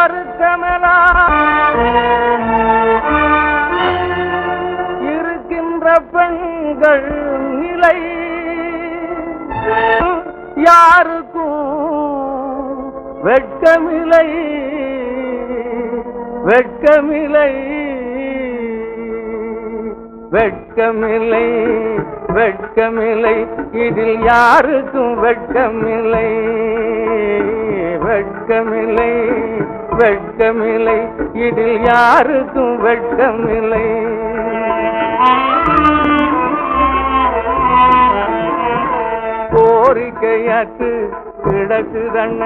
வருத்தமெல்லாம் இருக்கின்ற பெண்கள் நிலை யாருக்கும் வெட்கமில்லை வெட்கமில்லை வெட்கமில்லை வெட்கமில்லை இதில் யாருக்கும் வெட்கமில்லை வெட்கமில்லை வெட்கமில்லை இதில் யாருக்கும் வெட்கமில்லை கோரிக்கையாக்கு கிடக்குதண்ண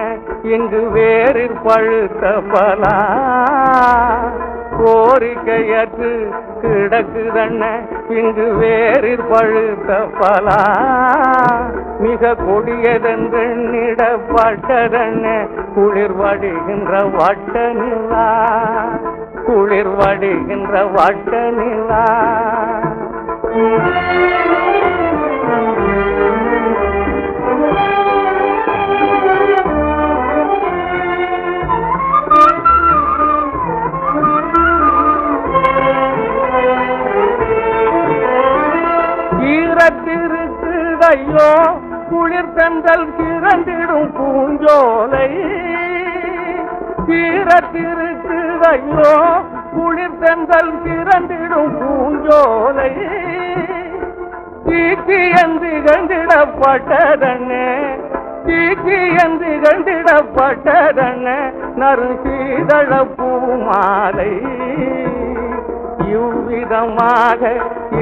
இங்கு வேறில் பழுத்த பலா கோரிக்கையாக்கு கிடக்குதண்ண இங்கு வேறில் பழுத்த பலா மிக கொடியதென்றிடப்பட்டதண்ண குளிர் வடிகின்ற வட்ட நிலா குளிர் வடிகின்ற வட்ட நிலா ஈரத்திருக்குதையோ குளிர் தென்றல் கிறந்திடும் பூஞ்சோலை ஈரத்திருக்குதையோ குளிர் தென்றல் கிறந்திடும் பூஞ்சோலை தீக்கி என்று கண்டிடப்பட்டதண்ணே தீக்கி என்று கண்டிடப்பட்டதண்ணே நறுசீதழ பூமாலை இவ்விதமாக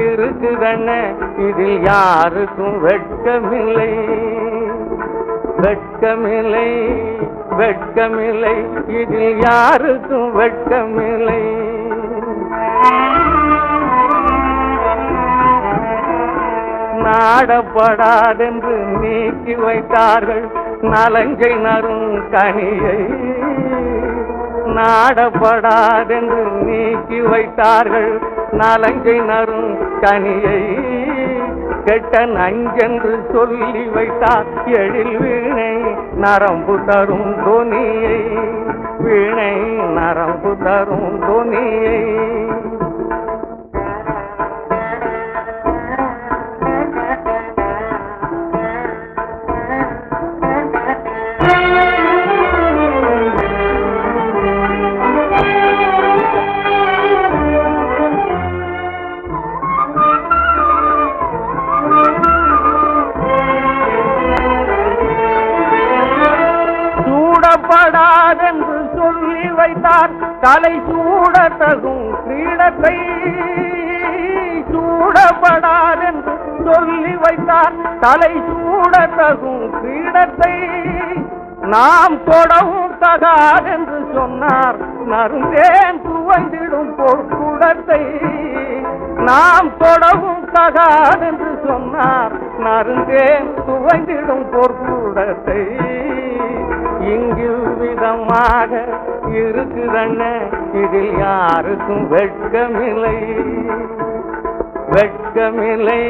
இருக்குதண்ண இதில் யாருக்கும் வெட்கமில்லை வெட்கமில்லை வெட்கமில்லை இதில் யாருக்கும் வெட்கமில்லை நாடப்படாதென்று நீக்கி வைத்தார்கள் நலங்கை நறும் கனியை நாடப்படாதென்று நீக்கி வைத்தார்கள் நலங்கை நறும் கனியை கெட்ட நஞ்சென்று சொல்லி வைத்தார் எழில் வீணை நரம்பு தரும் தொனியை வீணை நரம்பு தரும் தொனியை படாதென்று சொல்லி வைத்தார் தலை சூடத்தகும் கிரீடத்தை சூடப்படாதென்று சொல்லி வைத்தார் தலை சூடத்தகும் கிரீடத்தை நாம் தொடவும் தகாதென்று சொன்னார் நறுந்தேன் துவந்திடும் பொற்குடத்தை நாம் தொடவும் தகாதென்று சொன்னார் நறுந்தேன் துவந்திடும் பொற்குடத்தை இங்கு விதமாக இருக்குதண்ண இதில் யாருக்கும் வெட்கமில்லை வெட்கமில்லை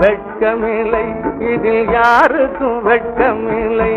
வெட்கமில்லை இதில் யாருக்கும் வெட்கமில்லை